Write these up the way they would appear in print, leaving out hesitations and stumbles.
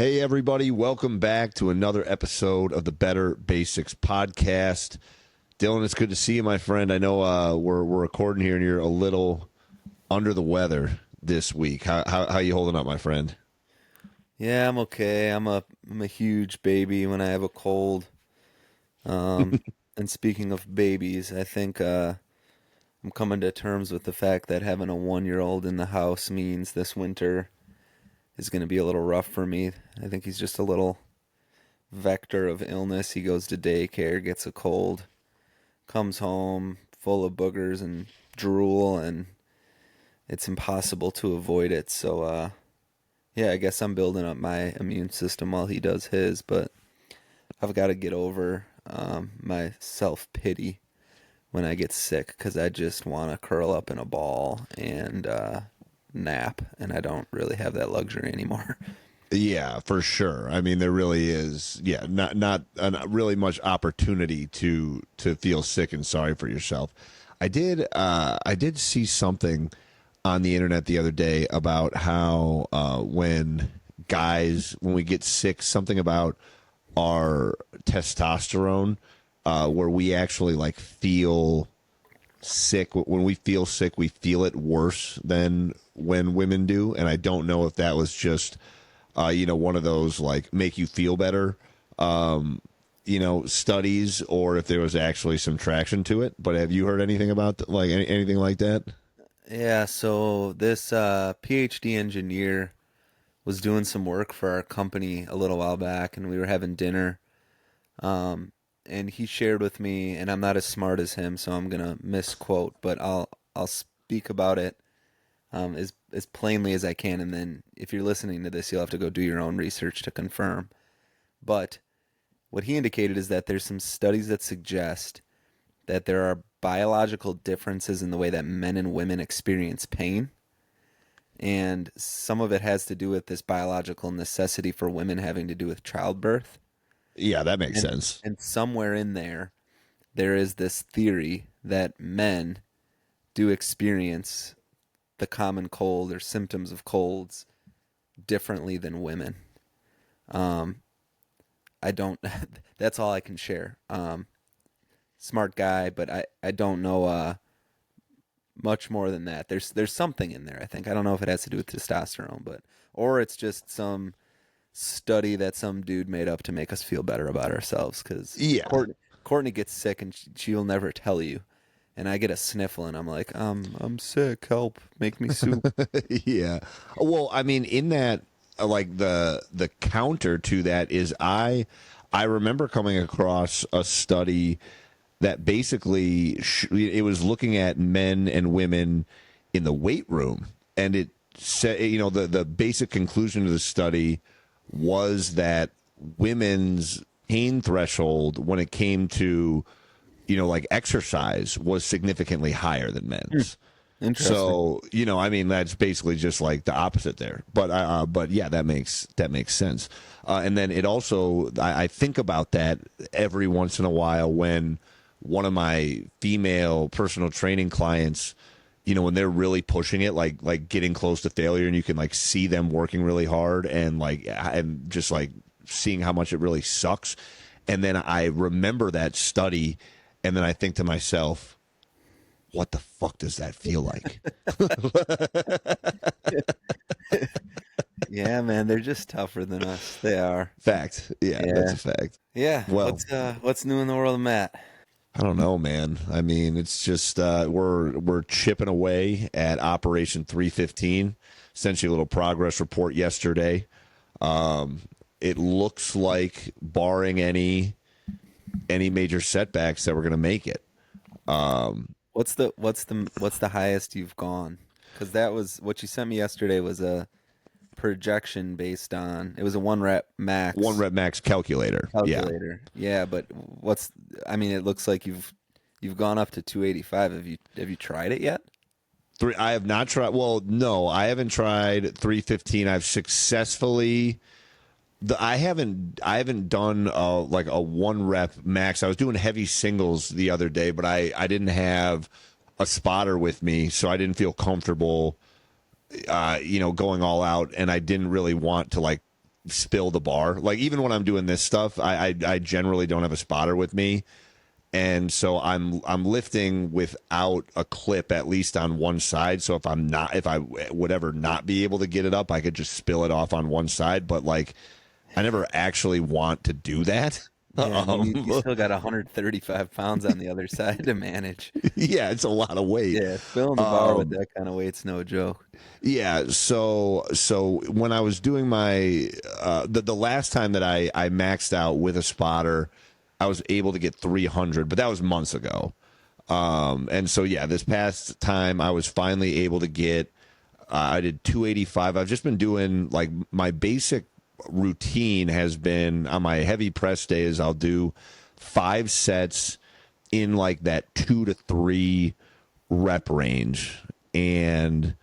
Hey, everybody. Welcome back to another episode of the Better Basics podcast. Dylan, it's good to see you, my friend. I know we're recording here and you're a little under the weather this week. How you holding up, my friend? Yeah, I'm okay. I'm a huge baby when I have a cold. And speaking of babies, I think I'm coming to terms with the fact that having a 1-year-old in the house means this winter is going to be a little rough for me. I think he's just a little vector of illness. He goes to daycare, gets a cold, comes home full of boogers and drool, and it's impossible to avoid it. So, yeah, I guess I'm building up my immune system while he does his, but I've got to get over my self-pity when I get sick because I just want to curl up in a ball and nap, and I don't really have that luxury anymore. Yeah, for sure. I mean, there really is. Yeah, not really much opportunity to feel sick and sorry for yourself. I did see something on the internet the other day about how when we get sick, something about our testosterone, where we actually like feel sick. When we feel sick, we feel it worse than when women do. And I don't know if that was just, one of those like make you feel better, studies, or if there was actually some traction to it. But have you heard anything about anything like that? Yeah, so this PhD engineer was doing some work for our company a little while back, and we were having dinner. And he shared with me, and I'm not as smart as him, so I'm gonna misquote, but I'll speak about it as plainly as I can, and then if you're listening to this, you'll have to go do your own research to confirm. But what he indicated is that there's some studies that suggest that there are biological differences in the way that men and women experience pain. And some of it has to do with this biological necessity for women having to do with childbirth. Yeah, that makes And sense. and somewhere in there, there is this theory that men do experience the common cold or symptoms of colds differently than women. Um, I don't. That's all I can share. Smart guy, but I don't know much more than that. There's something in there. I think I don't know if it has to do with testosterone, but or it's just some study that some dude made up to make us feel better about ourselves. Because Yeah. Courtney gets sick and she'll never tell you, and I get a sniffle and I'm like, I'm sick. Help, make me soup. Yeah. Well, I mean, in that, like the counter to that is I remember coming across a study that basically it was looking at men and women in the weight room, and it said, the basic conclusion of the study was that women's pain threshold when it came to like exercise was significantly higher than men's. Interesting. So, I mean, that's basically just like the opposite there. But yeah, that makes sense. And then it also, I think about that every once in a while when one of my female personal training clients, when they're really pushing it, like getting close to failure, and you can like see them working really hard and just like seeing how much it really sucks. And then I remember that study, and then I think to myself, what the fuck does that feel like? Yeah, man, they're just tougher than us. They are. Fact. Yeah, that's Yeah. a fact. Yeah. Well, What's new in the world of Matt? I don't know, man. I mean, it's just we're chipping away at Operation 315. Sent you a little progress report yesterday. It looks like, barring any major setbacks, that we're going to make it. What's the highest you've gone? Because that was what you sent me yesterday was a projection based on it was a One rep max calculator. Yeah. calculator. Yeah, but I mean it looks like you've gone up to 285. Have you tried it yet? I have not tried. Well, no, I haven't tried 315. I've successfully. I haven't done like a one rep max. I was doing heavy singles the other day, but I didn't have a spotter with me, so I didn't feel comfortable, going all out, and I didn't really want to like spill the bar. Like even when I'm doing this stuff, I generally don't have a spotter with me, and so I'm lifting without a clip at least on one side. So if I would ever not be able to get it up, I could just spill it off on one side. But like I never actually want to do that. Yeah, and then you Um, still got 135 pounds on the other side to manage. yeah, it's a lot of weight. Yeah, filling the bar with that kind of weight's no joke. Yeah, so when I was doing my the last time that I maxed out with a spotter, I was able to get 300, but that was months ago. And so yeah, this past time I was finally able to get I did 285. I've just been doing like my basic routine has been on my heavy press days I'll do 5 sets in like that 2 to 3 rep range. And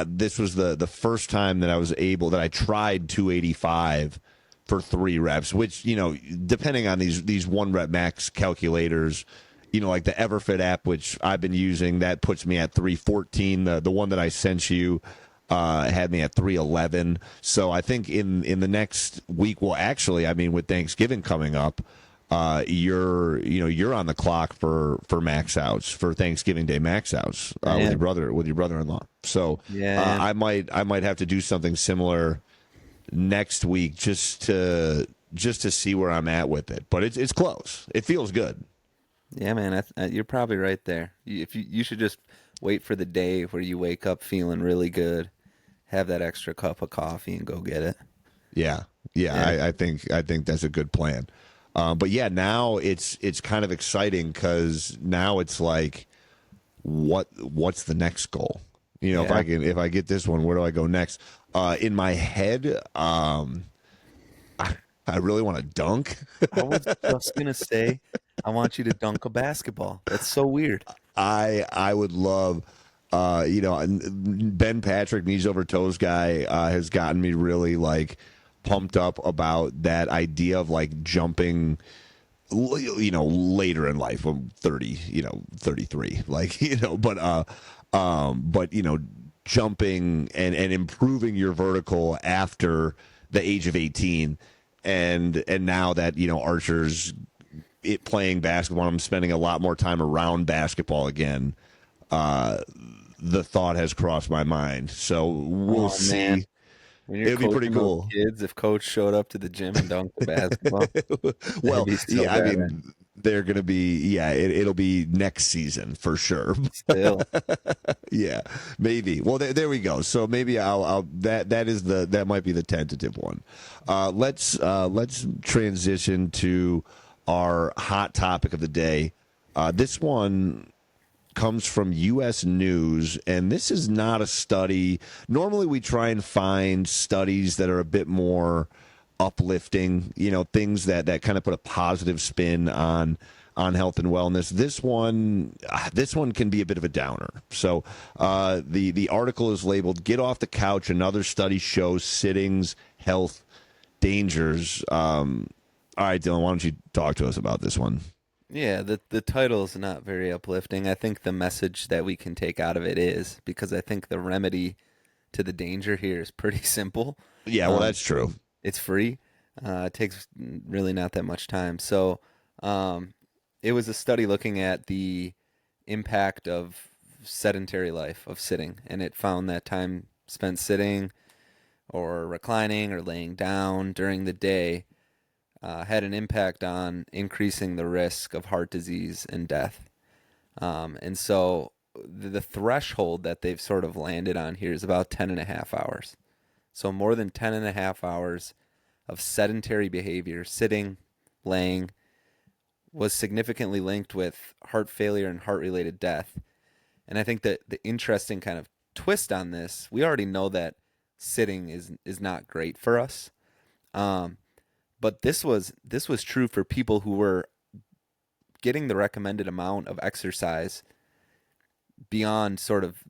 this was the first time that I tried 285 for 3 reps, which, depending on these 1 rep max calculators, like the Everfit app, which I've been using, that puts me at 314. The one that I sent you had me at 311. So I think in the next week, well, actually, I mean, with Thanksgiving coming up, you're on the clock for max outs, for Thanksgiving Day max outs with your brother-in-law. So Yeah, I might have to do something similar next week just to see where I'm at with it. But it's close. It feels good. yeah, man, you're probably right there. You should just wait for the day where you wake up feeling really good, have that extra cup of coffee, and go get it. Yeah, yeah. Yeah, I think that's a good plan. But yeah, now it's kind of exciting because now it's like, what's the next goal? yeah. If I get this one, where do I go next? In my head, I really want to dunk. I was just gonna say, I want you to dunk a basketball. That's so weird. I would love. Ben Patrick, knees over toes guy, has gotten me really like pumped up about that idea of like jumping, later in life. I'm 30, 33, like, but jumping and improving your vertical after the age of 18. And now that, Archer's playing basketball, I'm spending a lot more time around basketball again. The thought has crossed my mind. So we'll Oh man, see. when you're It'd be pretty coaching those cool. kids, if coach showed up to the gym and dunked the basketball, that'd Well, be so yeah, I bad. mean, they're going to be, yeah, it'll be next season for sure. Still, Yeah, maybe. Well, there we go. So maybe that might be the tentative one. Let's transition to our hot topic of the day. This one comes from U.S. News, and this is not a study. Normally, we try and find studies that are a bit more uplifting, things that kind of put a positive spin on health and wellness. This one can be a bit of a downer. So the article is labeled "Get Off the Couch. Another study shows sitting's health dangers." All right, Dylan, why don't you talk to us about this one? yeah, the title is not very uplifting. I think the message that we can take out of it is, because I think the remedy to the danger here is pretty simple. Yeah, well, Um, that's true. it's free. It takes really not that much time. So, um, it was a study looking at the impact of sedentary life, of sitting, and it found that time spent sitting or reclining or laying down during the day had an impact on increasing the risk of heart disease and death. And so the threshold that they've sort of landed on here is about 10 and a half hours. So more than 10 and a half hours of sedentary behavior, sitting, laying, was significantly linked with heart failure and heart related death. And I think that the interesting kind of twist on this, we already know that sitting is not great for us. Um, but this was true for people who were getting the recommended amount of exercise beyond sort of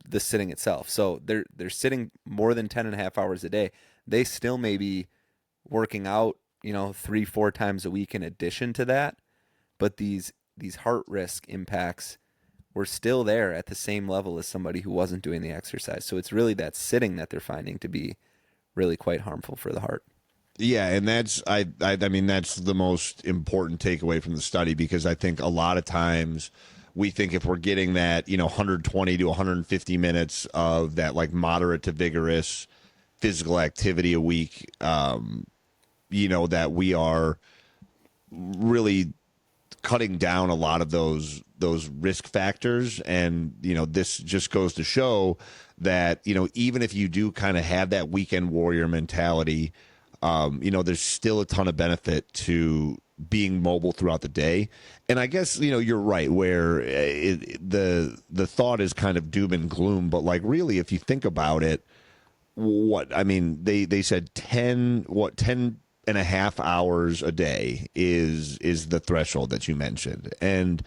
the sitting itself. So they're sitting more than 10 and a half hours a day. They still may be working out, 3, 4 times a week in addition to that, but these heart risk impacts were still there at the same level as somebody who wasn't doing the exercise. So it's really that sitting that they're finding to be really quite harmful for the heart. Yeah, and that's I mean that's the most important takeaway from the study, because I think a lot of times we think if we're getting that 120 to 150 minutes of that like moderate to vigorous physical activity a week, that we are really cutting down a lot of those risk factors. And this just goes to show that even if you do kind of have that weekend warrior mentality, there's still a ton of benefit to being mobile throughout the day. And I guess you're right, where the thought is kind of doom and gloom, but like really if you think about it, they said 10.5 hours a day is the threshold that you mentioned. And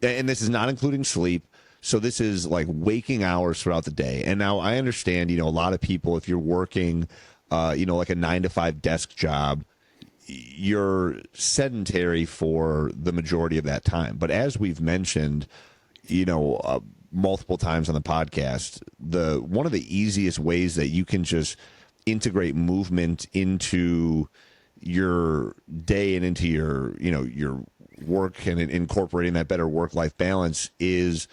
this is not including sleep. So this is like waking hours throughout the day. And now I understand, a lot of people, if you're working, like a 9 to 5 desk job, you're sedentary for the majority of that time. But as we've mentioned, multiple times on the podcast, one of the easiest ways that you can just integrate movement into your day and into your work, and incorporating that better work-life balance is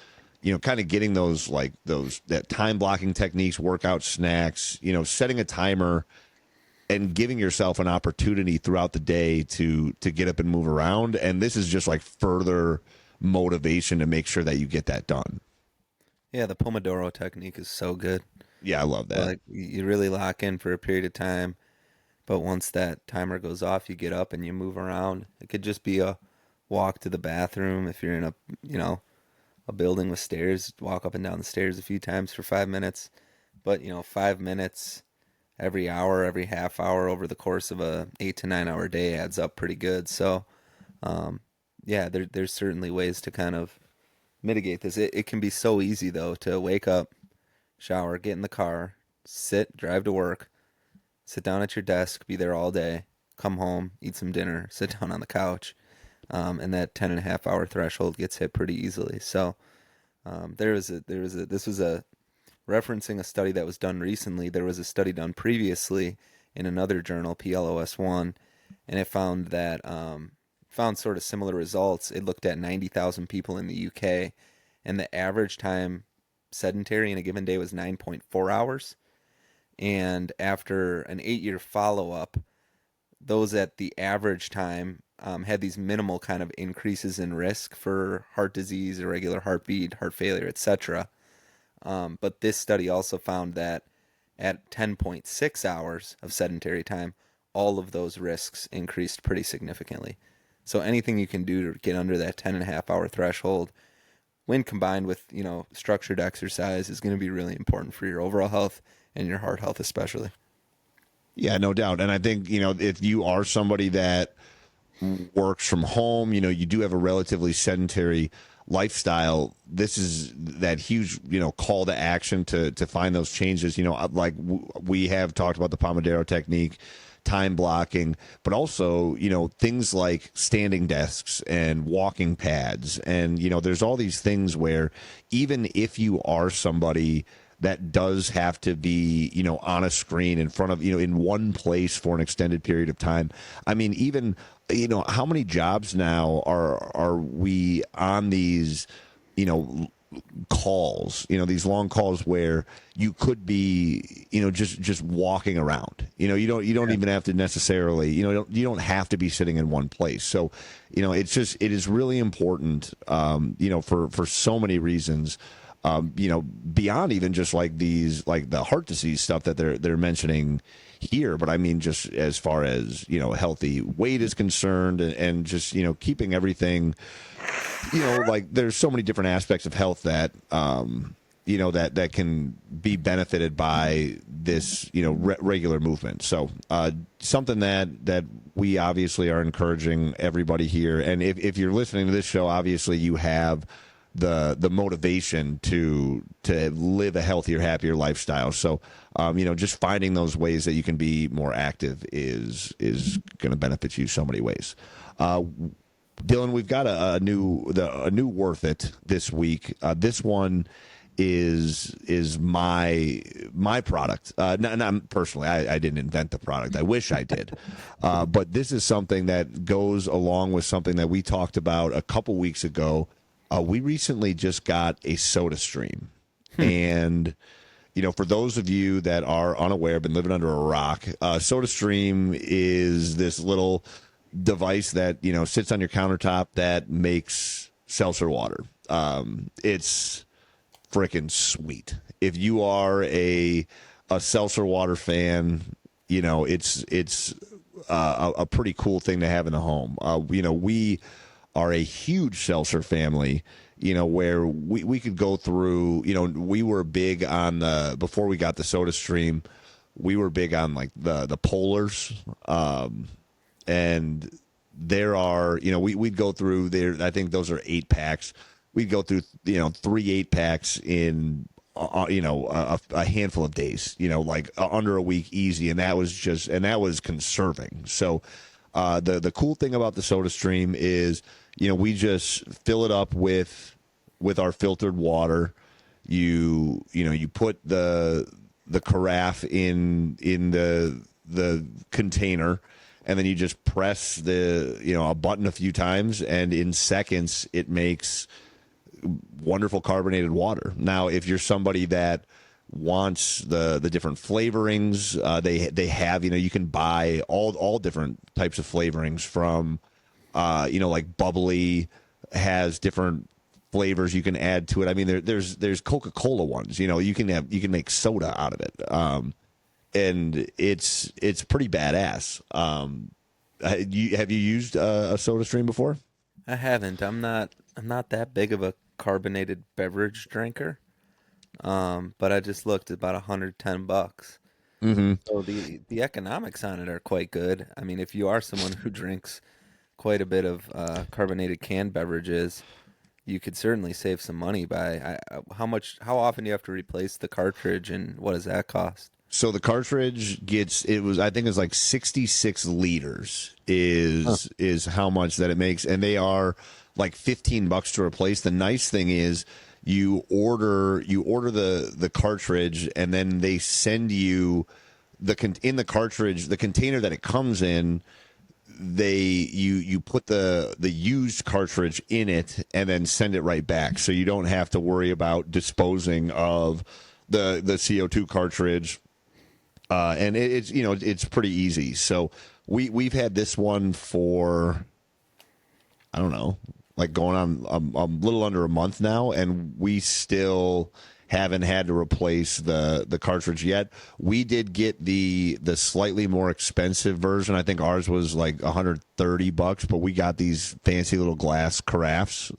kind of getting that time blocking techniques, workout snacks, setting a timer and giving yourself an opportunity throughout the day to get up and move around. And this is just like further motivation to make sure that you get that done. Yeah, the Pomodoro technique is so good. Yeah, I love that. Like you really lock in for a period of time, but once that timer goes off, you get up and you move around. It could just be a walk to the bathroom if you're in a building with stairs, walk up and down the stairs a few times for 5 minutes. But 5 minutes every hour, every half hour over the course of a 8 to 9 hour day adds up pretty good. So, yeah, there's certainly ways to kind of mitigate this. It can be so easy though to wake up, shower, get in the car, drive to work, sit down at your desk, be there all day, come home, eat some dinner, sit down on the couch, and that 10.5 hour threshold gets hit pretty easily. So this was a referencing a study that was done recently. There was a study done previously in another journal, PLOS1, and it found that found sort of similar results. It looked at 90,000 people in the UK, and the average time sedentary in a given day was 9.4 hours. And after an 8-year follow-up, those at the average time had these minimal kind of increases in risk for heart disease, irregular heartbeat, heart failure, etc. But this study also found that at 10.6 hours of sedentary time, all of those risks increased pretty significantly. So anything you can do to get under that 10.5 hour threshold, when combined with structured exercise, is going to be really important for your overall health and your heart health especially. Yeah, no doubt. And I think if you are somebody that works from home, you do have a relatively sedentary lifestyle, this is that huge call to action to find those changes. Like we have talked about the Pomodoro technique, time blocking, but also things like standing desks and walking pads, and there's all these things where even if you are somebody that does have to be on a screen in front of in one place for an extended period of time. I mean, even how many jobs now are we on these calls, these long calls where you could be just walking around. You don't even have to necessarily you don't have to be sitting in one place. So it is really important for so many reasons. Beyond even just like these, like the heart disease stuff that they're mentioning here, but I mean, just as far as healthy weight is concerned, and just keeping everything, like there's so many different aspects of health that that can be benefited by this regular movement. So something that we obviously are encouraging everybody here, and if you're listening to this show, obviously you have the motivation to live a healthier, happier lifestyle. So, just finding those ways that you can be more active is going to benefit you so many ways. Dylan, we've got a new Worth It this week. This one is my product. Not personally, I didn't invent the product. I wish I did, but this is something that goes along with something that we talked about a couple weeks ago. We recently just got a SodaStream, and for those of you that are unaware, been living under a rock, SodaStream is this little device that sits on your countertop that makes seltzer water. It's freaking sweet. If you are a seltzer water fan, it's a pretty cool thing to have in the home. We are a huge seltzer family. Where we could go through. We were big on before we got the SodaStream. We were big on like the polars, and there are we'd go through there. I think those are 8 packs. We'd go through 3 8 packs in a handful of days. Like under a week, easy, and that was conserving. So the cool thing about the SodaStream is we just fill it up with our filtered water. You put the carafe in the container, and then you just press a button a few times, and in seconds it makes wonderful carbonated water. Now, if you're somebody that wants the different flavorings, they have you can buy all different types of flavorings from like bubbly has different flavors you can add to it. I mean, there's Coca-Cola ones. You can make soda out of it, and it's pretty badass. Have you used a SodaStream before? I haven't. I'm not that big of a carbonated beverage drinker. But I just looked at about $110. Mm-hmm. So the economics on it are quite good. I mean, if you are someone who drinks quite a bit of carbonated canned beverages, you could certainly save some money by how often do you have to replace the cartridge, and what does that cost? So the cartridge I think it's like 66 liters Huh. is how much that it makes, and they are like $15 to replace. The nice thing is you order the cartridge, and then they send you in the cartridge, the container that it comes in. You put the used cartridge in it and then send it right back, so you don't have to worry about disposing of the CO2 cartridge. And it's pretty easy. So we've had this one for, I don't know, like going on a little under a month now, and we still haven't had to replace the cartridge yet. We did get the slightly more expensive version. I think ours was like $130, but we got these fancy little glass carafes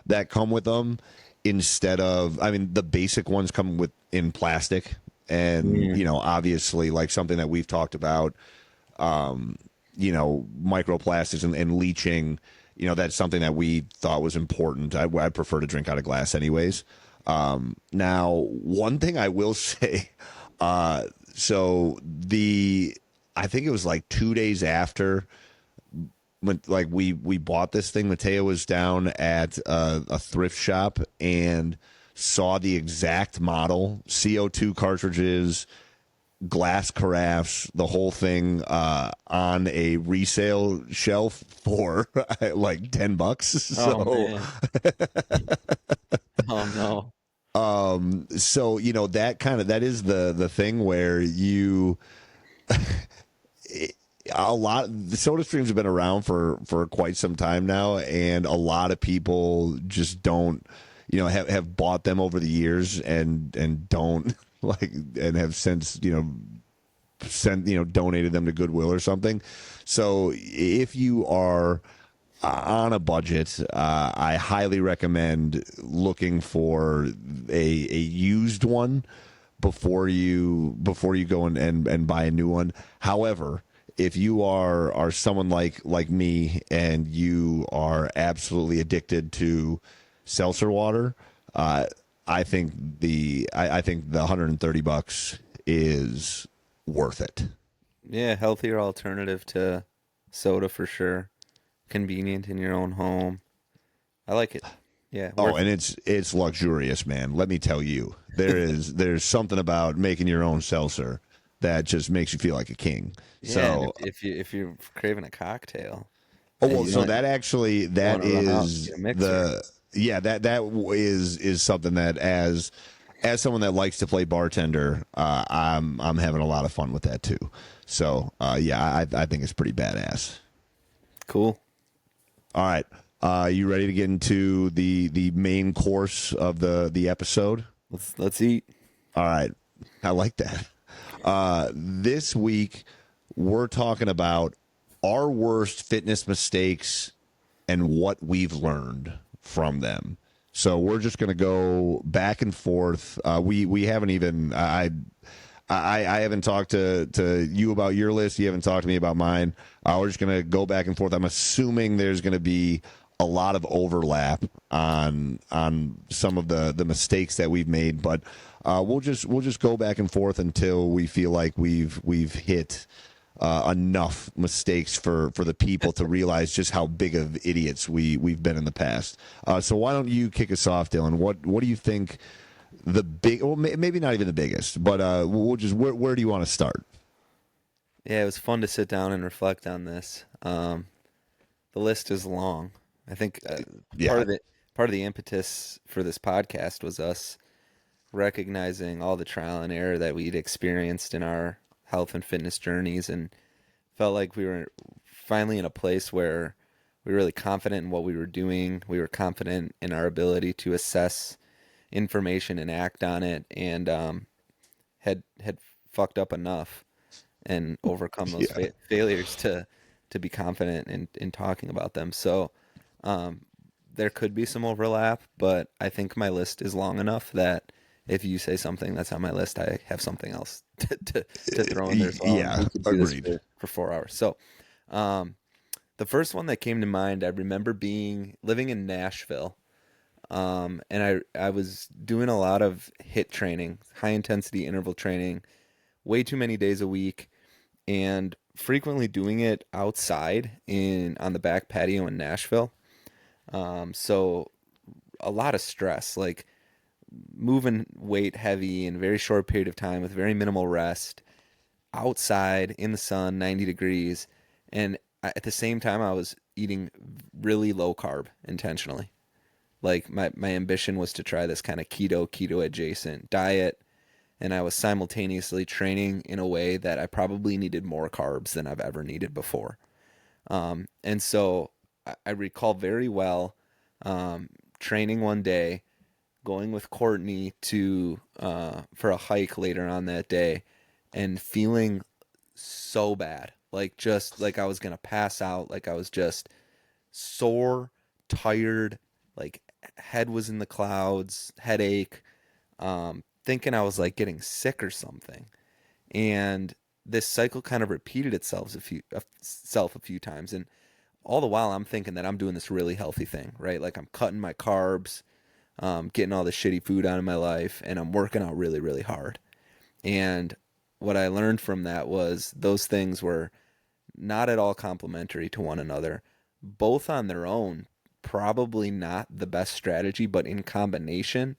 that come with them instead of. I mean, the basic ones come in plastic, and Yeah. obviously, like something that we've talked about. Microplastics and leaching, that's something that we thought was important. I prefer to drink out of glass anyways. Now, one thing I will say, so I think it was like 2 days after, when like we bought this thing, Mateo was down at a thrift shop and saw the exact model, CO2 cartridges, glass carafes, the whole thing on a resale shelf for like $10. Oh So, man. Oh no. that is the thing where a lot the soda streams have been around for quite some time now, and a lot of people just don't have bought them over the years and don't like, and have since donated them to Goodwill or something. So if you are on a budget, I highly recommend looking for a used one before you go and buy a new one. However, if you are someone like me, and you are absolutely addicted to seltzer water, I think the $130 is worth it. Yeah, healthier alternative to soda for sure. Convenient in your own home. I like it. Yeah, Oh, worth and it. it's luxurious, man. Let me tell you, there's something about making your own seltzer that just makes you feel like a king. Yeah, and So, if you're craving a cocktail oh and well, you so don't that actually want that to run out and is get a mixer. the yeah is something that as someone that likes to play bartender, I'm having a lot of fun with that too. So, yeah, I think it's pretty badass. Cool. All right. You ready to get into the main course of the episode? Let's eat. All right. I like that. This week, we're talking about our worst fitness mistakes and what we've learned from them. So we're just going to go back and forth. We haven't even I haven't talked to you about your list. You haven't talked to me about mine. We're just going to go back and forth. I'm assuming there's going to be a lot of overlap on some of the mistakes that we've made, but we'll just go back and forth until we feel like we've hit enough mistakes for the people to realize just how big of idiots we've been in the past. So why don't you kick us off, Dylan? What do you think the big? Well, maybe not even the biggest, but we'll just where do you want to start? Yeah, it was fun to sit down and reflect on this. The list is long. I think part Yeah, of it, part of the impetus for this podcast was us recognizing all the trial and error that we'd experienced in our health and fitness journeys, and felt like we were finally in a place where we were really confident in what we were doing. We were confident in our ability to assess information and act on it, and had fucked up enough and overcome those yeah, failures to be confident in talking about them. So um, there could be some overlap, but I think my list is long enough that if you say something that's on my list, I have something else to throw in there as well, and yeah. we could do this Agreed. for 4 hours. So um, the first one that came to mind, I remember being living in Nashville, and I was doing a lot of HIIT training, high intensity interval training, way too many days a week, and frequently doing it outside in on the back patio in Nashville. So a lot of stress, like moving weight heavy in a very short period of time with very minimal rest outside in the sun, 90 degrees. And at the same time, I was eating really low carb intentionally. Like my ambition was to try this kind of keto adjacent diet. And I was simultaneously training in a way that I probably needed more carbs than I've ever needed before. And so I recall very well training one day, going with Courtney to for a hike later on that day, and feeling so bad, like just like I was gonna pass out, like I was just sore, tired, like head was in the clouds, headache, thinking I was like getting sick or something, and this cycle kind of repeated itself a few times, and all the while I'm thinking that I'm doing this really healthy thing, right? Like I'm cutting my carbs, getting all the shitty food out of my life, and I'm working out really, really hard. And what I learned from that was those things were not at all complementary to one another. Both on their own, probably not the best strategy, but in combination,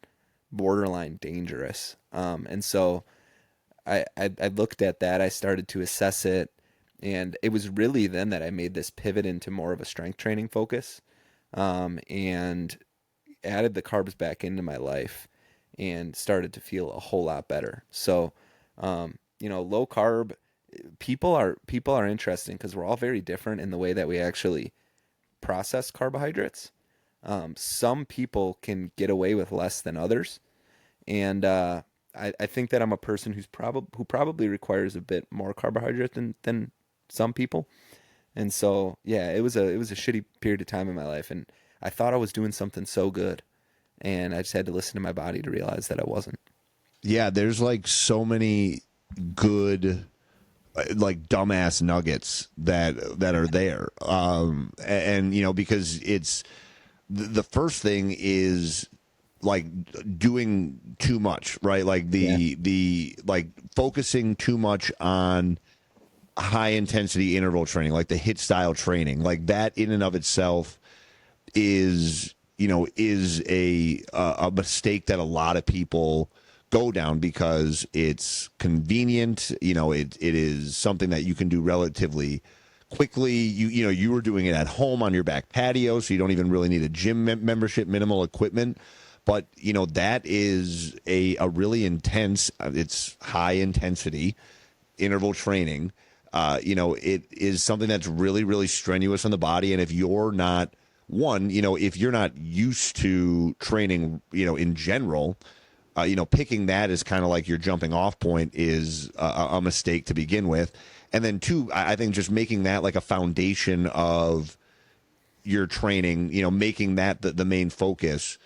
borderline dangerous. And so I looked at that, I started to assess it, and it was really then that I made this pivot into more of a strength training focus, and added the carbs back into my life and started to feel a whole lot better. So, low carb people are interesting because we're all very different in the way that we actually process carbohydrates. Some people can get away with less than others, and I think that I'm a person who probably requires a bit more carbohydrate than some people. And so, yeah, it was a shitty period of time in my life, and I thought I was doing something so good, and I just had to listen to my body to realize that I wasn't. Yeah, there's like so many good like dumbass nuggets that are there. And because it's the first thing is like doing too much, right? Like Yeah. the like focusing too much on high intensity interval training, like the hit style training, like that in and of itself is is a mistake that a lot of people go down because it's convenient. It is something that you can do relatively quickly. You were doing it at home on your back patio, so you don't even really need a gym membership, minimal equipment. But that is a really intense. It's high intensity interval training. It is something that's really, really strenuous on the body. And if you're not if you're not used to training, in general, picking that as kind of like your jumping off point is a mistake to begin with. And then two, I think just making that like a foundation of your training, making that the main focus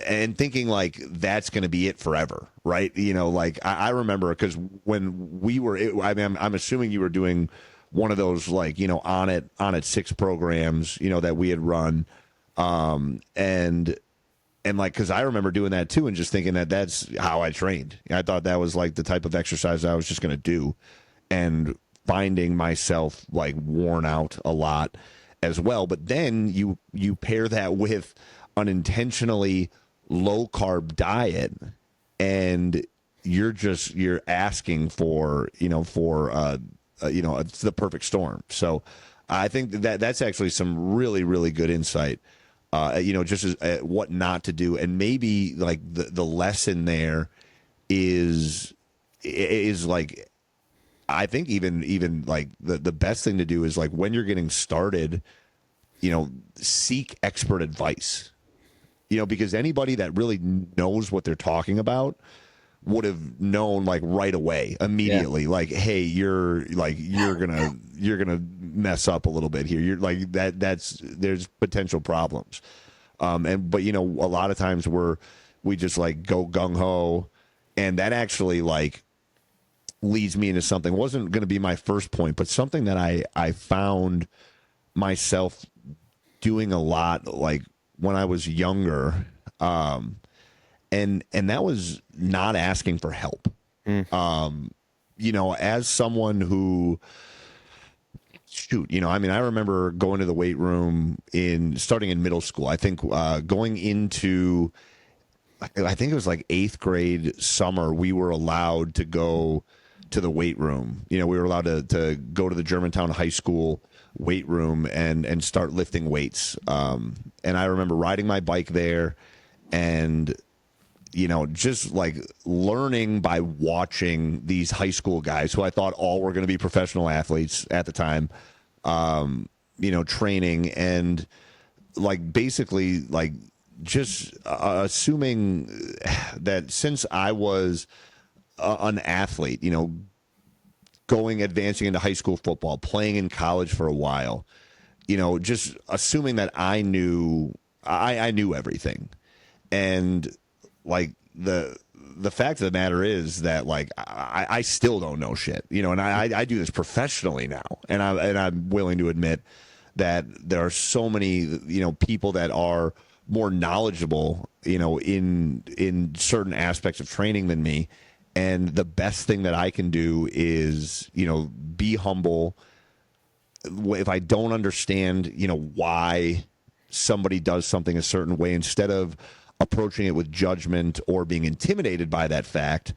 and thinking like that's going to be it forever, right? Like I remember because when we were, I'm assuming you were doing one of those like on it 6 programs that we had run, and like because I remember doing that too and just thinking that that's how I trained. I thought that was like the type of exercise I was just going to do, and finding myself like worn out a lot as well. But then you pair that with unintentionally low carb diet, and you're asking for it's the perfect storm. So I think that's actually some really, really good insight, just as what not to do. And maybe like the lesson there is like, I think even like the best thing to do is like when you're getting started, seek expert advice, because anybody that really knows what they're talking about would have known like right away, immediately, like, hey, you're gonna mess up a little bit here. You're like there's potential problems. But a lot of times we just like go gung ho, and that actually like leads me into something. Wasn't going to be my first point, but something that I found myself doing a lot like when I was younger. And that was not asking for help. As someone who, I remember going to the weight room starting in middle school. I think going into, I think it was like 8th grade summer, we were allowed to go to the weight room. We were allowed to go to the Germantown High School weight room and start lifting weights. And I remember riding my bike there and just like learning by watching these high school guys who I thought all were going to be professional athletes at the time, training and like basically like just assuming that since I was an athlete, advancing into high school football, playing in college for a while, just assuming that I knew everything. And like the fact of the matter is that like I still don't know shit, and I do this professionally now, and I'm willing to admit that there are so many people that are more knowledgeable in certain aspects of training than me, and the best thing that I can do is be humble. If I don't understand why somebody does something a certain way, instead of approaching it with judgment or being intimidated by that fact,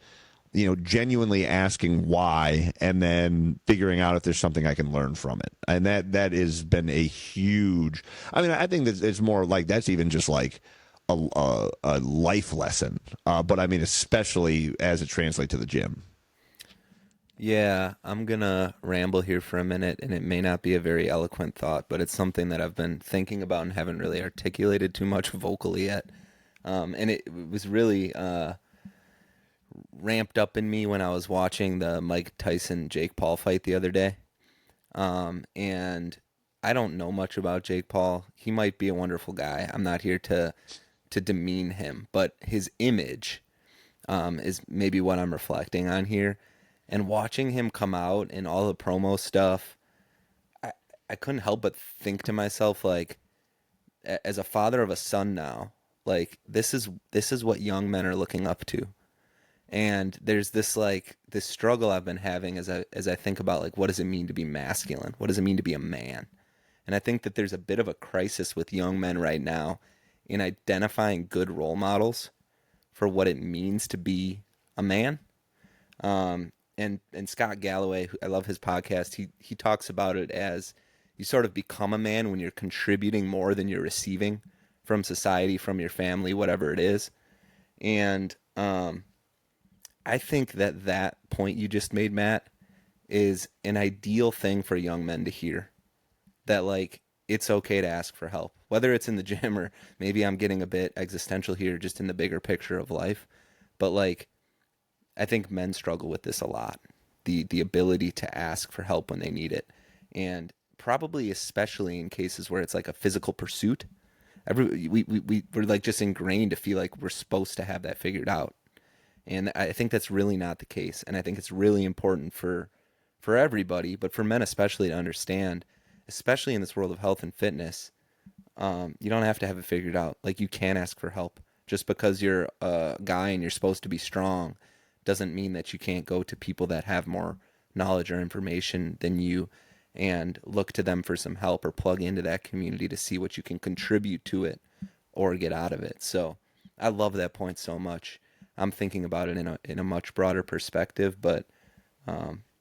genuinely asking why and then figuring out if there's something I can learn from it. And that has been a huge, I think that it's more like that's even just like a life lesson. But especially as it translates to the gym. Yeah, I'm gonna ramble here for a minute, and it may not be a very eloquent thought, but it's something that I've been thinking about and haven't really articulated too much vocally yet. And it was really ramped up in me when I was watching the Mike Tyson Jake Paul fight the other day. And I don't know much about Jake Paul. He might be a wonderful guy. I'm not here to demean him, but his image is maybe what I'm reflecting on here. And watching him come out and all the promo stuff, I couldn't help but think to myself, like, as a father of a son now, like this is what young men are looking up to. And there's this struggle I've been having as I think about like what does it mean to be masculine? What does it mean to be a man? And I think that there's a bit of a crisis with young men right now in identifying good role models for what it means to be a man. And Scott Galloway, I love his podcast. He talks about it as you sort of become a man when you're contributing more than you're receiving from society, from your family, whatever it is. And I think that that point you just made, Matt, is an ideal thing for young men to hear. That like it's okay to ask for help, whether it's in the gym or maybe I'm getting a bit existential here, just in the bigger picture of life. But like I think men struggle with this a lot. The ability to ask for help when they need it. And probably especially in cases where it's like a physical pursuit. We're like just ingrained to feel like we're supposed to have that figured out. And I think that's really not the case. And I think it's really important for everybody, but for men especially to understand, especially in this world of health and fitness, you don't have to have it figured out. Like you can ask for help. Just because you're a guy and you're supposed to be strong doesn't mean that you can't go to people that have more knowledge or information than you and look to them for some help or plug into that community to see what you can contribute to it or get out of it. So I love that point so much. I'm thinking about it in a much broader perspective, but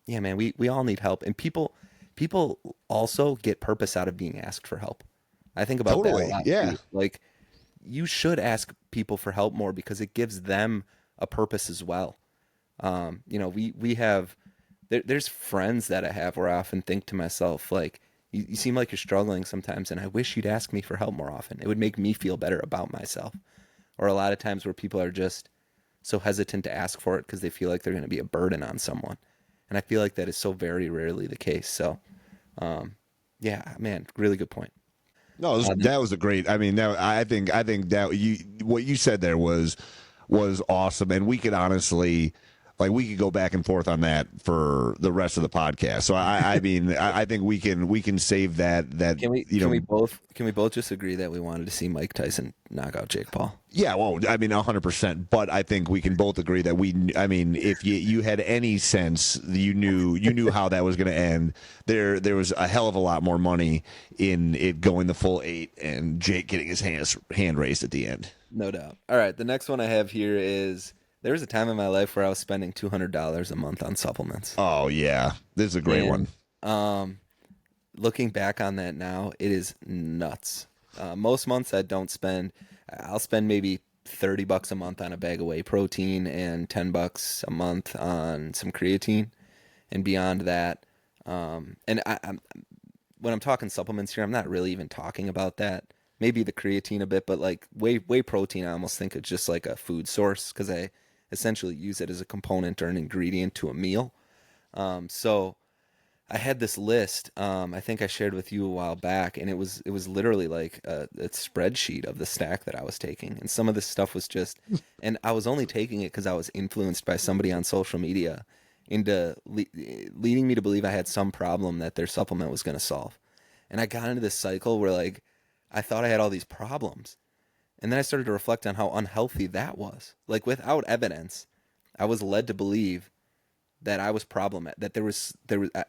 yeah, man, we all need help, and people also get purpose out of being asked for help. I think about that a Totally. lot Yeah. too. Like you should ask people for help more because it gives them a purpose as well. We have there's friends that I have where I often think to myself like, you seem like you're struggling sometimes, and I wish you'd ask me for help more often. It would make me feel better about myself. Or a lot of times where people are just so hesitant to ask for it because they feel like they're going to be a burden on someone. And I feel like that is so very rarely the case. So, yeah, man, really good point. No, Uh, that was a great. I mean, that, I think that you what you said there was awesome, and we could honestly, like, we could go back and forth on that for the rest of the podcast. So I mean, I think we can save that can we you can we know. both just agree that we wanted to see Mike Tyson knock out Jake Paul? Yeah, well, I mean, 100%. But I think we can both agree that I mean, if you had any sense, you knew how that was going to end. There was a hell of a lot more money in it going the full 8 and Jake getting his hand raised at the end. No doubt. All right, the next one I have here is there was a time in my life where I was spending $200 a month on supplements. Oh yeah, this is a great And one. um, looking back on that now, it is nuts. Most months I'll spend maybe $30 a month on a bag of whey protein and $10 a month on some creatine. And beyond that, and when I'm talking supplements here, I'm not really even talking about that. Maybe the creatine a bit, but like whey protein, I almost think it's just like a food source because I essentially use it as a component or an ingredient to a meal. So I had this list. I think I shared with you a while back, and it was literally like a spreadsheet of the stack that I was taking, and some of this stuff was just, and I was only taking it because I was influenced by somebody on social media into leading me to believe I had some problem that their supplement was going to solve, and I got into this cycle where like I thought I had all these problems, and then I started to reflect on how unhealthy that was. Like without evidence, I was led to believe that I was problematic, that there was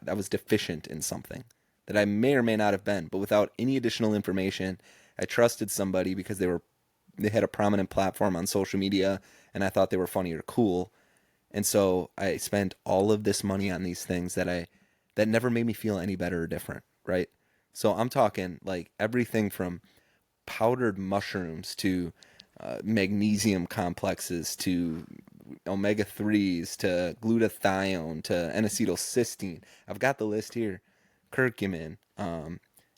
I was deficient in something that I may or may not have been, but without any additional information, I trusted somebody because they had a prominent platform on social media, and I thought they were funny or cool, and so I spent all of this money on these things that never made me feel any better or different, right? So I'm talking like everything from powdered mushrooms to magnesium complexes to omega 3s to glutathione to N-acetylcysteine. I've got the list here. Curcumin,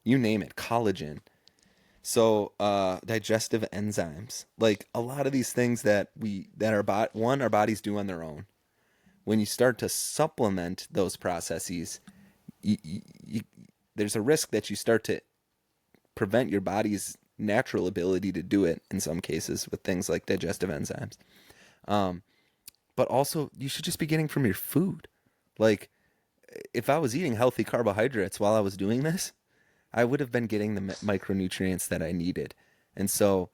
you name it, collagen. So digestive enzymes, like a lot of these things that our bodies do on their own. When you start to supplement those processes, you, you, there's a risk that you start to prevent your body's natural ability to do it in some cases with things like digestive enzymes. Um, but also, you should just be getting from your food. Like, if I was eating healthy carbohydrates while I was doing this, I would have been getting the micronutrients that I needed. And so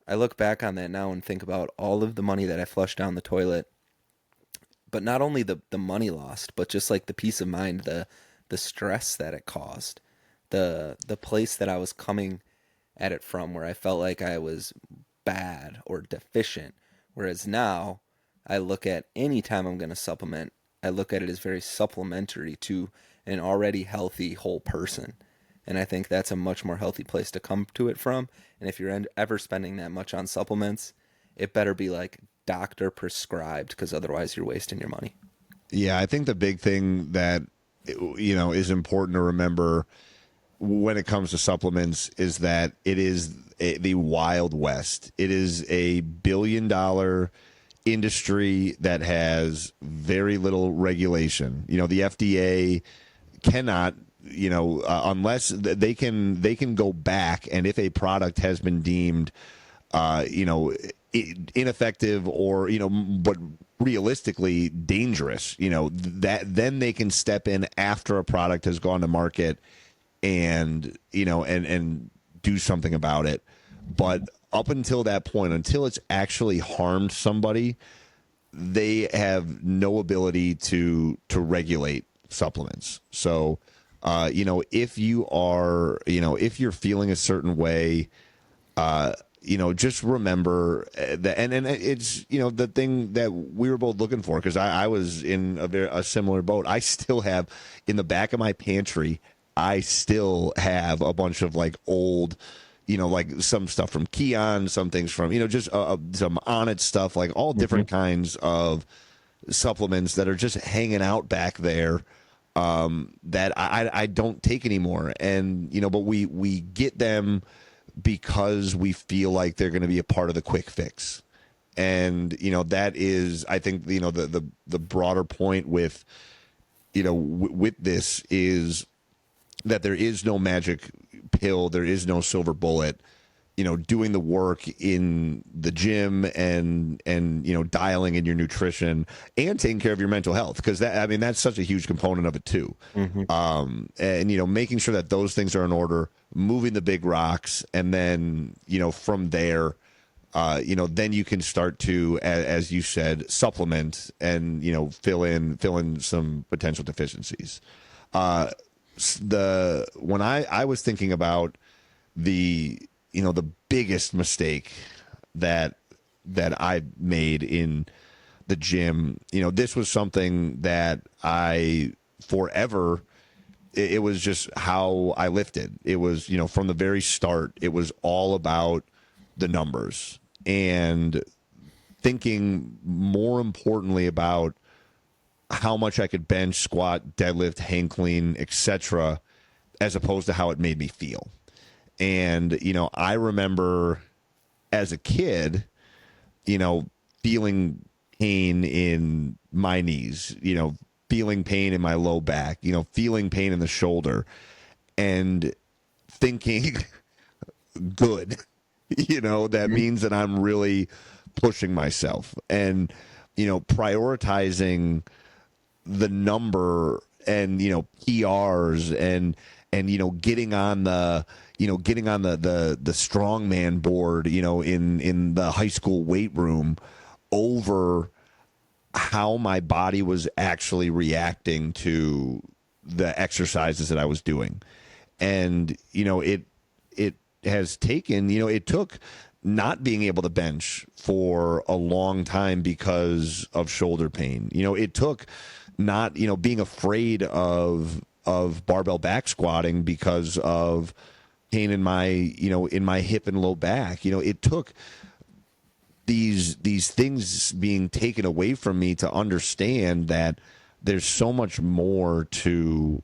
I look back on that now and think about all of the money that I flushed down the toilet, but not only the money lost, but just like the peace of mind, the stress that it caused, the place that I was coming at it from, where I felt like I was bad or deficient. Whereas now, I look at any time I'm going to supplement, I look at it as very supplementary to an already healthy whole person. And I think that's a much more healthy place to come to it from. And if you're ever spending that much on supplements, it better be like doctor prescribed, because otherwise you're wasting your money. Yeah, I think the big thing that is important to remember when it comes to supplements is that it is the Wild West. It is a $1 billion industry that has very little regulation. The FDA cannot, unless they can go back, and if a product has been deemed, ineffective or but realistically dangerous, that then they can step in after a product has gone to market and and do something about it. But up until that point, until it's actually harmed somebody, they have no ability to regulate supplements. So if you are if you're feeling a certain way, just remember that, and it's the thing that we were both looking for, because I was in a similar boat. I still have in the back of my pantry, I still have a bunch of like old, like some stuff from Keon, some things from just some Onnit stuff, like all different kinds of supplements that are just hanging out back there, that I don't take anymore, and but we get them because we feel like they're going to be a part of the quick fix. And that is, I think, the broader point with with this is that there is no magic pill, there is no silver bullet. Doing the work in the gym and dialing in your nutrition and taking care of your mental health, because that's such a huge component of it too. And making sure that those things are in order, moving the big rocks, and then from there, then you can start to, as you said, supplement and fill in some potential deficiencies. When I was thinking about the the biggest mistake that I made in the gym, this was something that I forever, it was just how I lifted. It was, from the very start, it was all about the numbers and thinking more importantly about how much I could bench, squat, deadlift, hang clean, etc., as opposed to how it made me feel. And, I remember as a kid, feeling pain in my knees, feeling pain in my low back, feeling pain in the shoulder, and thinking, good, that means that I'm really pushing myself, and, prioritizing the number and, PRs and getting on the, the strongman board, in the high school weight room, over how my body was actually reacting to the exercises that I was doing. And, it has taken, it took not being able to bench for a long time because of shoulder pain. It took not, being afraid of barbell back squatting because of pain in my, in my hip and low back. It took these things being taken away from me to understand that there's so much more to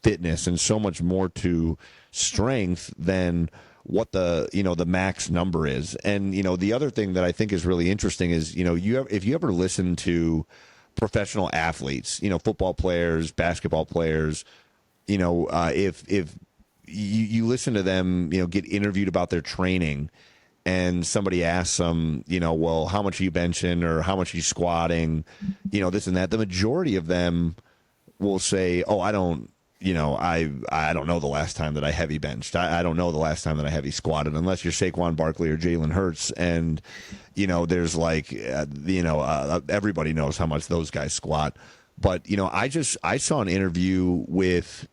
fitness and so much more to strength than what the the max number is. And the other thing that I think is really interesting is if you ever listen to professional athletes, football players, basketball players, if you listen to them, get interviewed about their training, and somebody asks them, well, how much are you benching or how much are you squatting, this and that, the majority of them will say, oh, I don't know the last time that I heavy benched. I don't know the last time that I heavy squatted, unless you're Saquon Barkley or Jalen Hurts. And, there's like, everybody knows how much those guys squat. But, I saw an interview with,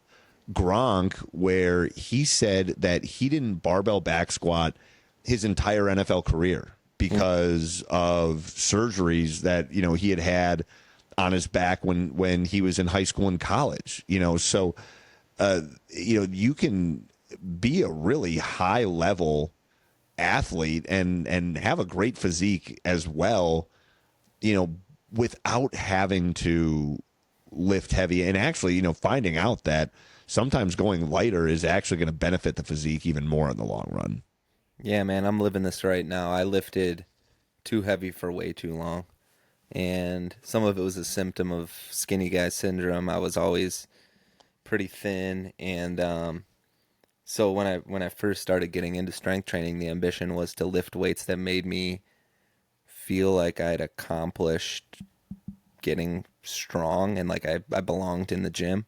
Gronk, where he said that he didn't barbell back squat his entire NFL career because of surgeries that he had on his back when he was in high school and college. So you can be a really high level athlete and have a great physique as well, without having to lift heavy, and actually, finding out that sometimes going lighter is actually going to benefit the physique even more in the long run. Yeah, man, I'm living this right now. I lifted too heavy for way too long, and some of it was a symptom of skinny guy syndrome. I was always pretty thin, and so when I first started getting into strength training, the ambition was to lift weights that made me feel like I'd accomplished getting strong and like I belonged in the gym.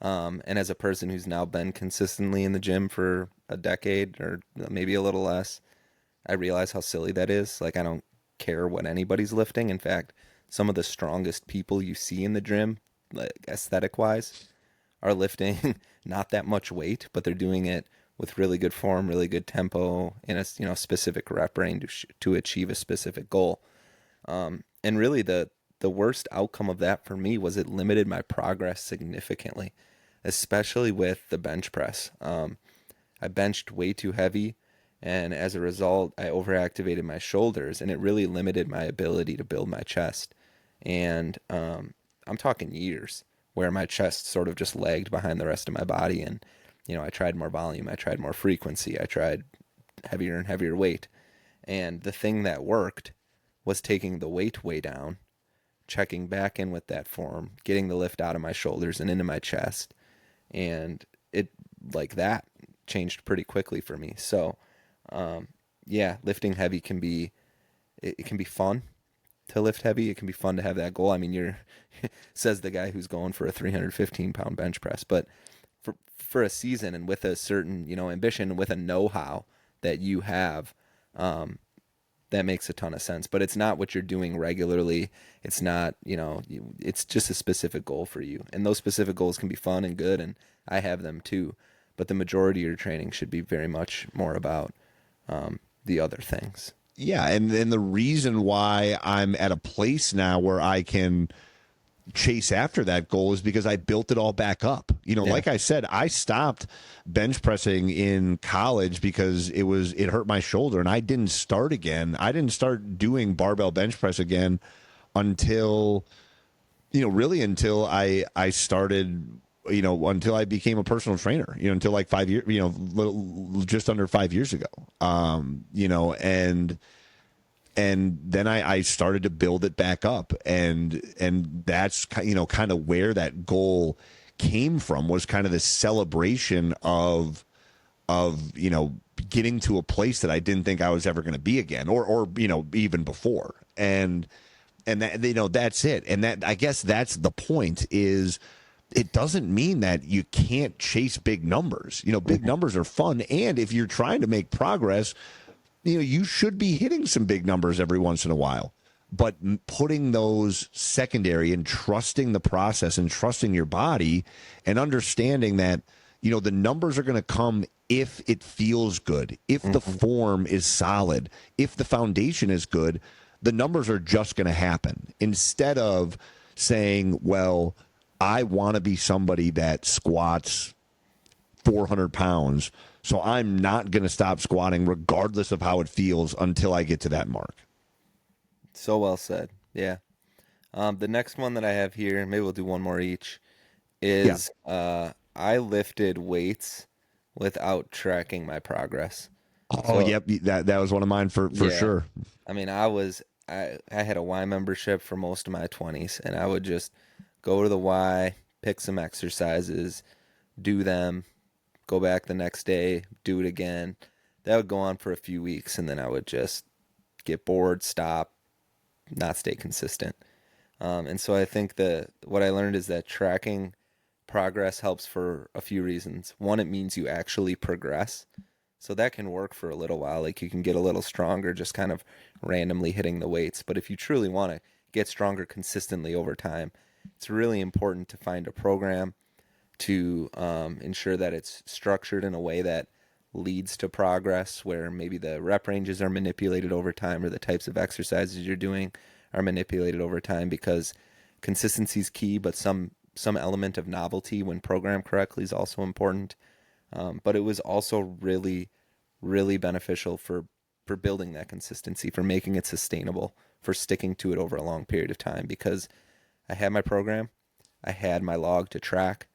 And as a person who's now been consistently in the gym for a decade or maybe a little less, I realize how silly that is. Like, I don't care what anybody's lifting. In fact, some of the strongest people you see in the gym, like aesthetic wise, are lifting not that much weight, but they're doing it with really good form, really good tempo, in a specific rep range to achieve a specific goal. And really, the worst outcome of that for me was it limited my progress significantly, especially with the bench press. I benched way too heavy, and as a result, I overactivated my shoulders, and it really limited my ability to build my chest. And I'm talking years where my chest sort of just lagged behind the rest of my body. And, I tried more volume, I tried more frequency, I tried heavier and heavier weight. And the thing that worked was taking the weight way down, checking back in with that form, getting the lift out of my shoulders and into my chest. And it, like that, changed pretty quickly for me. So, yeah, lifting heavy can be, it can be fun to lift heavy. It can be fun to have that goal. I mean, you're, says the guy who's going for a 315-pound bench press, but for a season and with a certain, ambition, with a know-how that you have, that makes a ton of sense. But it's not what you're doing regularly. It's not, it's just a specific goal for you. And those specific goals can be fun and good, and I have them too. But the majority of your training should be very much more about the other things. Yeah, and the reason why I'm at a place now where I can chase after that goal is because I built it all back up. Yeah. Like I said, I stopped bench pressing in college because it hurt my shoulder, and I didn't start again. I didn't start doing barbell bench press again until really until I started, until I became a personal trainer, until like 5 years, just under 5 years ago. And then I started to build it back up, and that's kind of where that goal came from, was kind of this celebration of getting to a place that I didn't think I was ever going to be again, or even before, and that that's it, and that, I guess that's the point, is it doesn't mean that you can't chase big numbers. Big numbers are fun, and if you're trying to make progress, you should be hitting some big numbers every once in a while, but putting those secondary and trusting the process and trusting your body and understanding that, the numbers are going to come if it feels good, if the form is solid, if the foundation is good, the numbers are just going to happen, instead of saying, well, I want to be somebody that squats 400 pounds, so I'm not going to stop squatting regardless of how it feels until I get to that mark. So well said. Yeah. The next one that I have here, maybe we'll do one more each, is I lifted weights without tracking my progress. Oh, yep, that was one of mine for sure. I mean, I had a Y membership for most of my 20s, and I would just go to the Y, pick some exercises, do them, go back the next day, do it again. That would go on for a few weeks, and then I would just get bored, stop, not stay consistent. And so I think that what I learned is that tracking progress helps for a few reasons. One, it means you actually progress. So that can work for a little while. Like, you can get a little stronger just kind of randomly hitting the weights. But if you truly want to get stronger consistently over time, it's really important to find a program, to ensure that it's structured in a way that leads to progress, where maybe the rep ranges are manipulated over time or the types of exercises you're doing are manipulated over time, because consistency is key, but some element of novelty when programmed correctly is also important. But it was also really, really beneficial for building that consistency, for making it sustainable, for sticking to it over a long period of time, because I had my program, I had my log to track,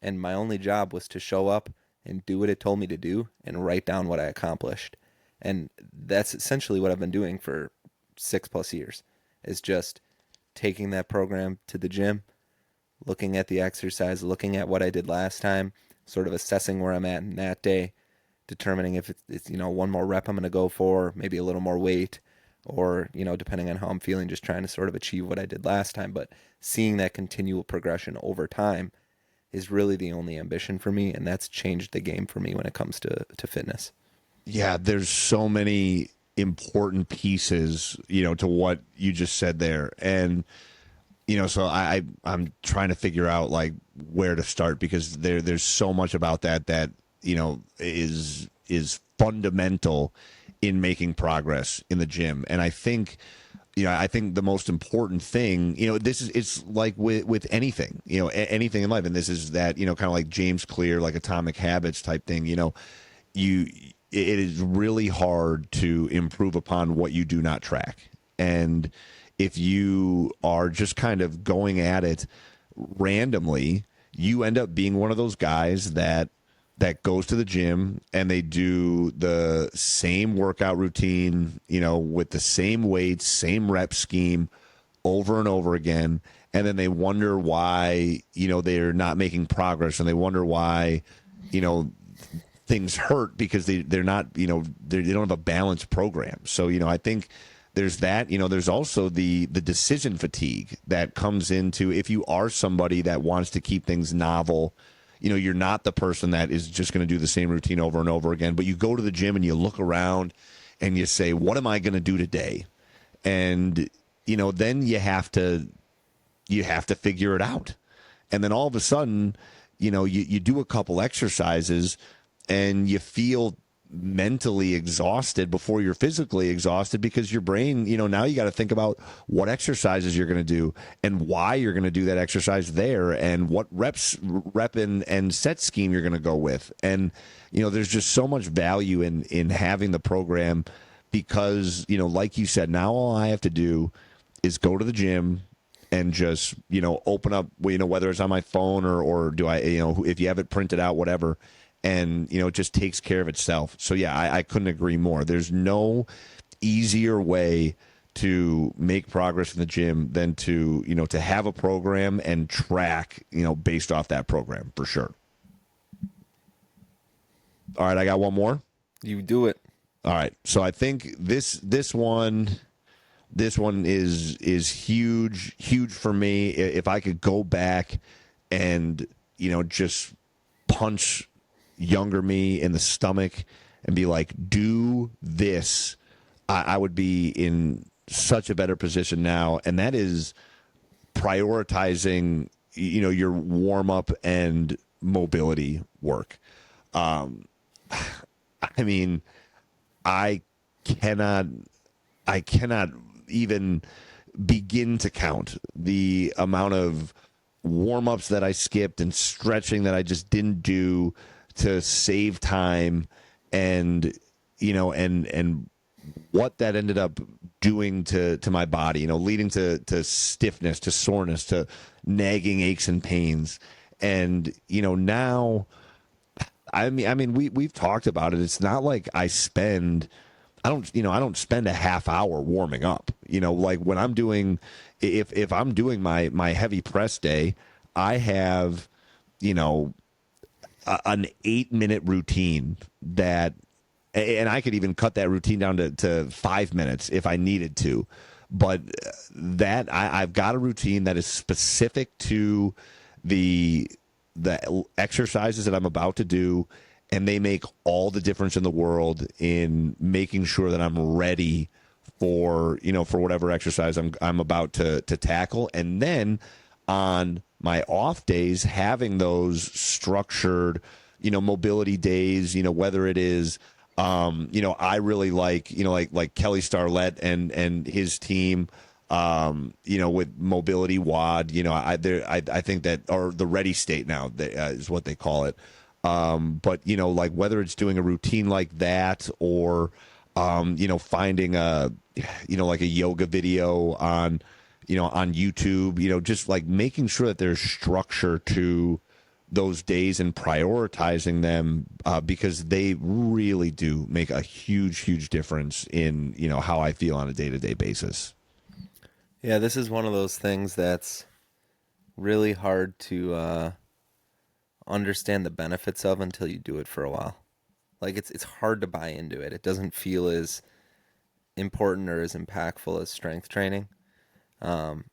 and my only job was to show up and do what it told me to do and write down what I accomplished. And that's essentially what I've been doing for 6+ years, is just taking that program to the gym, looking at the exercise, looking at what I did last time, sort of assessing where I'm at in that day, determining if it's one more rep I'm going to go for, maybe a little more weight, or depending on how I'm feeling, just trying to sort of achieve what I did last time. But seeing that continual progression over time is really the only ambition for me, and that's changed the game for me when it comes to fitness. Yeah, there's so many important pieces, to what you just said there. And, so I'm trying to figure out like where to start, because there's so much about that, is fundamental in making progress in the gym. And I think the most important thing, it's like with anything, anything in life. And this is that, kind of like James Clear, like Atomic Habits type thing, it is really hard to improve upon what you do not track. And if you are just kind of going at it randomly, you end up being one of those guys that goes to the gym and they do the same workout routine, with the same weights, same rep scheme over and over again. And then they wonder why, they're not making progress, and they wonder why, things hurt, because they're not, they don't have a balanced program. So, I think there's that. There's also the decision fatigue that comes into, if you are somebody that wants to keep things novel, you're not the person that is just going to do the same routine over and over again, but you go to the gym and you look around and you say, what am I going to do today? And, then you have to figure it out. And then all of a sudden, you do a couple exercises and you feel mentally exhausted before you're physically exhausted, because your brain, now you got to think about what exercises you're going to do and why you're going to do that exercise there, and what rep and set scheme you're going to go with. And, there's just so much value in having the program, because, like you said, now all I have to do is go to the gym and just, open up, whether it's on my phone or do I, if you have it printed out, whatever. And, it just takes care of itself. So, yeah, I couldn't agree more. There's no easier way to make progress in the gym than to, to have a program and track, based off that program, for sure. All right, I got one more. You do it. All right. So I think this one is huge for me. If I could go back and, just punch younger me in the stomach and be like, do this, I would be in such a better position now. And that is prioritizing, your warm up and mobility work. I mean, I cannot even begin to count the amount of warm-ups that I skipped and stretching that I just didn't do to save time, and and what that ended up doing to my body, leading to stiffness, to soreness, to nagging aches and pains. And now, I mean we've talked about it. It's not like I don't spend a half hour warming up. Like when I'm doing, if I'm doing my heavy press day, I have an 8-minute routine that, and I could even cut that routine down to 5 minutes if I needed to. But that I've got a routine that is specific to the exercises that I'm about to do, and they make all the difference in the world in making sure that I'm ready for for whatever exercise I'm about to tackle. And then on my off days, having those structured, mobility days, whether it is, I really like, like Kelly Starlett and his team, with Mobility WOD, I think that, or the Ready State now is what they call it. But, like whether it's doing a routine like that or, finding like a yoga video on YouTube, just like making sure that there's structure to those days and prioritizing them, because they really do make a huge, huge difference in, how I feel on a day-to-day basis. Yeah, this is one of those things that's really hard to understand the benefits of until you do it for a while. Like it's hard to buy into it. It doesn't feel as important or as impactful as strength training. Um,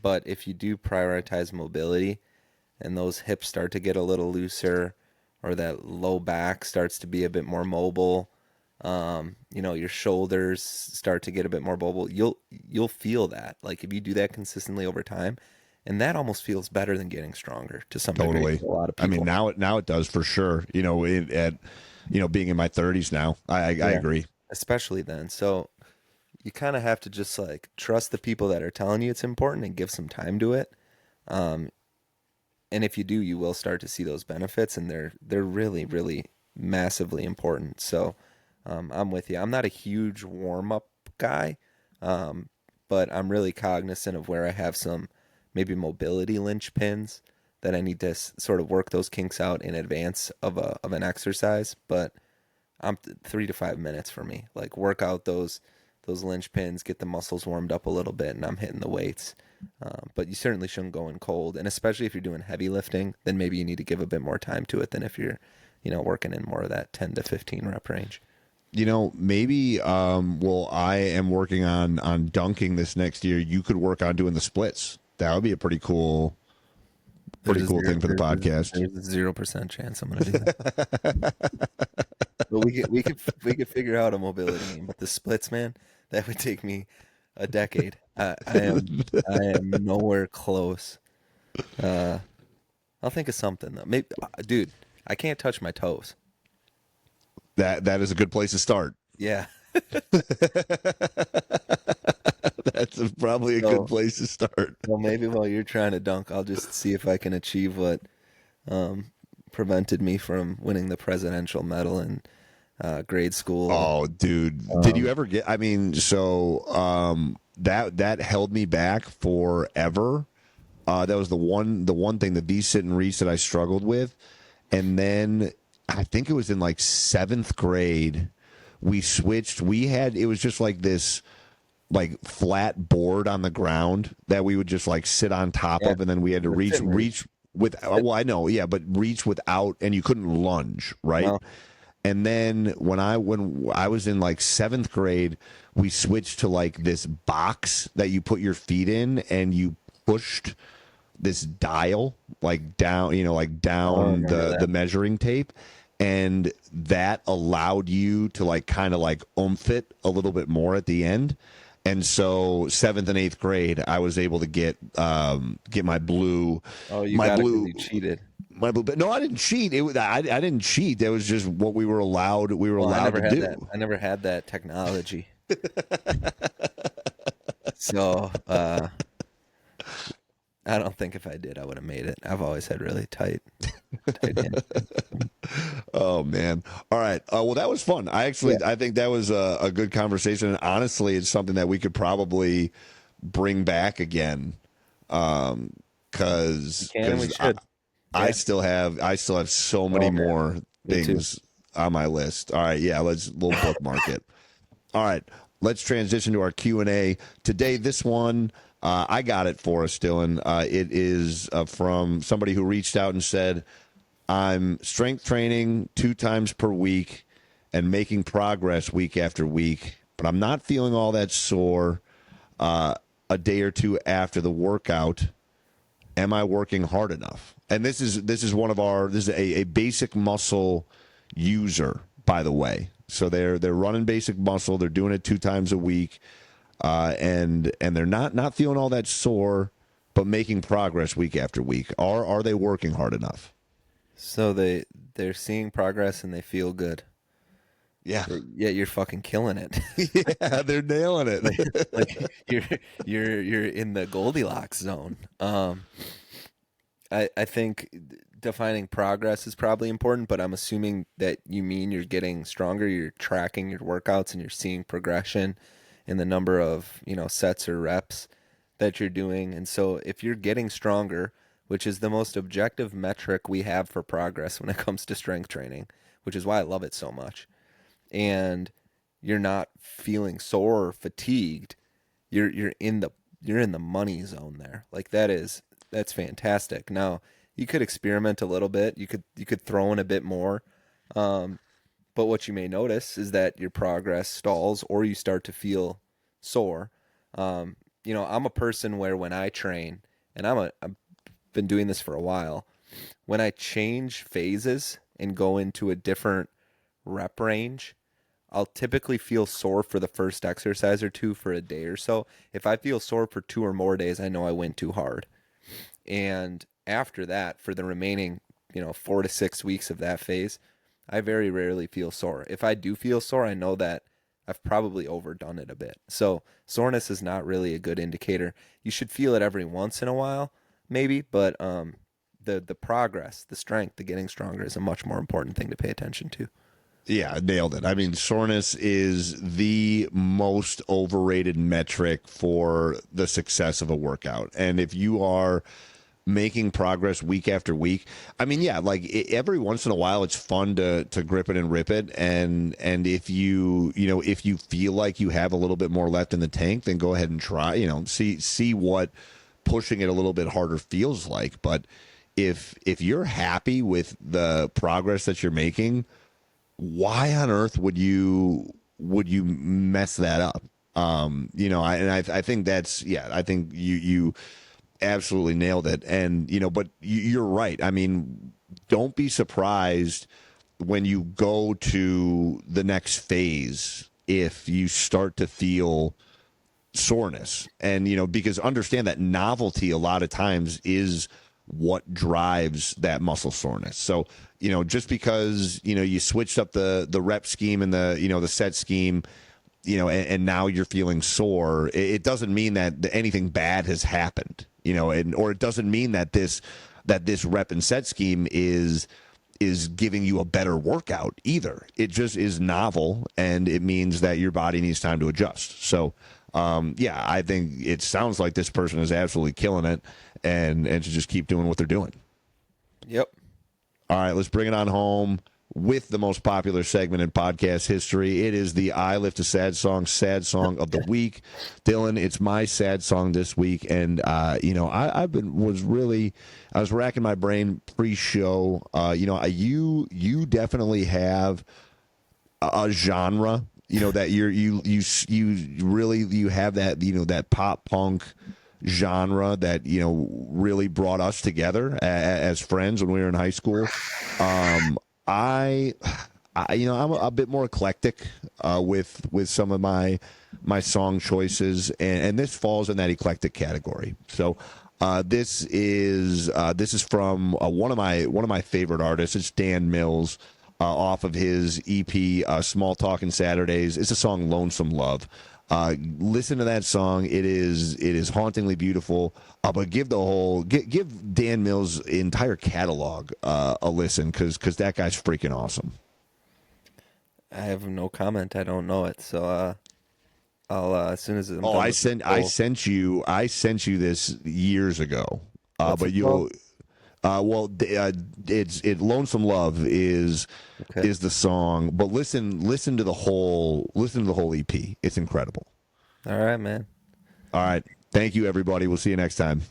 but if you do prioritize mobility and those hips start to get a little looser or that low back starts to be a bit more mobile, your shoulders start to get a bit more mobile, you'll feel that. Like if you do that consistently over time, and that almost feels better than getting stronger to some degree Totally. for a lot of I mean, people. now it does for sure. Being in my 30s now, I Yeah, agree. especially then. So you kind of have to just like trust the people that are telling you it's important and give some time to it. Um, and if you do, you will start to see those benefits, and they're really, really massively important. So I'm with you. I'm not a huge warm up guy, um, but I'm really cognizant of where I have some maybe mobility linchpins that I need to sort of work those kinks out in advance of an exercise. But 3 to 5 minutes for me. Like work out those linchpins, get the muscles warmed up a little bit, and I'm hitting the weights. But you certainly shouldn't go in cold, and especially if you're doing heavy lifting, then maybe you need to give a bit more time to it than if you're, working in more of that 10 to 15 rep range. Maybe well, I am working on dunking this next year. You could work on doing the splits. That would be a There's pretty a cool zero, thing for the podcast. there's a 0% chance I'm gonna do that. But we could figure out a mobility game. But the splits, man, that would take me a decade. I am nowhere close. Uh, I'll think of something though. Maybe, dude, I can't touch my toes. That is a good place to start. Yeah. That's probably a good So, place to start. well, maybe while you're trying to dunk, I'll just see if I can achieve what um, prevented me from winning the presidential medal in grade school. Oh, dude, did you Um, ever get? I mean, so that held me back forever. That was the one thing, the V sit and reach that I struggled with, and then I think it was in like seventh grade. We switched. We had it was just like this like flat board on the ground that we would just like sit on top yeah, of, and then we had to the reach sit and reach. reach with. Sit. Well, I know, yeah, but reach without, and you couldn't lunge, right? No. And then when I was in like seventh grade, we switched to like this box that you put your feet in, and you pushed this dial like down, like I don't down remember the that. measuring tape, and that allowed you to like kind of like oomph it a little bit more at the end. And so seventh and eighth grade, I was able to get my blue, Oh, you my got it because blue you cheated. my blue. No, I didn't cheat. I didn't cheat. That was just what we were allowed. We were Well, I allowed never to had that. do. I never had that technology. So, I don't think if I did, I would have made it. I've always had really tight hands. Oh man! All right. Well, that was fun. Yeah, I think that was a good conversation. And honestly, it's something that we could probably bring back again. we Because can and we should. Yeah. I still have so many Oh man, more me too. things on my list. All right. Yeah. We'll bookmark it. All right, let's transition to our Q&A. Today, this one, I got it for us, Dylan. It is from somebody who reached out and said, I'm strength training 2 times per week and making progress week after week, but I'm not feeling all that sore a day or two after the workout. Am I working hard enough? And this is one of our this is a basic muscle user, by the way. So they're running basic muscle. They're doing it 2 times a week, and they're not feeling all that sore but making progress week after week. Are they working hard enough? So they're seeing progress and they feel good. Yeah. Yet you're fucking killing it. Yeah, they're nailing like, it. like you're in the Goldilocks zone. I think defining progress is probably important, but I'm assuming that you mean you're getting stronger, you're tracking your workouts and you're seeing progression in the number of, sets or reps that you're doing. And so if you're getting stronger, which is the most objective metric we have for progress when it comes to strength training, which is why I love it so much, and you're not feeling sore or fatigued, you're in the money zone there. Like that's fantastic. Now, you could experiment a little bit. You could throw in a bit more. Um, but what you may notice is that your progress stalls or you start to feel sore. I'm a person where when I train, and I've been doing this for a while, when I change phases and go into a different rep range, I'll typically feel sore for the first exercise or two for a day or so. If I feel sore for 2 or more days, I know I went too hard. And after that, for the remaining, 4 to 6 weeks of that phase, I very rarely feel sore. If I do feel sore, I know that I've probably overdone it a bit. So soreness is not really a good indicator. You should feel it every once in a while, maybe, but the progress, the strength, the getting stronger is a much more important thing to pay attention to. Yeah, nailed it. I mean, soreness is the most overrated metric for the success of a workout. And if you are making progress week after week, I mean, yeah, like every once in a while, it's fun to grip it and rip it. And if if you feel like you have a little bit more left in the tank, then go ahead and try. See what pushing it a little bit harder feels like. But if you're happy with the progress that you're making, why on earth would you mess that up? I think I think you absolutely nailed it. And but you're right. I mean, don't be surprised when you go to the next phase if you start to feel soreness. And because understand that novelty a lot of times is what drives that muscle soreness. So just because you switched up the rep scheme and the set scheme, and now you're feeling sore, it doesn't mean that anything bad has happened, or it doesn't mean that this rep and set scheme is giving you a better workout either. It just is novel, and it means that your body needs time to adjust. So I think it sounds like this person is absolutely killing it, and to just keep doing what they're doing. Yep. All right, let's bring it on home with the most popular segment in podcast history. It is the I Lift a Sad Song of the week. Dylan, it's my sad song this week, and I was racking my brain pre-show. You definitely have a genre. That you have that that pop punk genre that really brought us together as friends when we were in high school. I'm a bit more eclectic with some of my song choices, and this falls in that eclectic category. So this is from one of my favorite artists. It's Dan Mills. Off of his EP, Small Talkin' Saturdays. It's a song, Lonesome Love. Listen to that song. It is hauntingly beautiful. But give Dan Mills' entire catalog a listen, because that guy's freaking awesome. I have no comment. I don't know it, so I'll as soon as I'm I sent you this years ago. But you'll. It's Lonesome Love is the song, but listen to the whole EP. It's incredible. All right, man. All right. Thank you, everybody. We'll see you next time.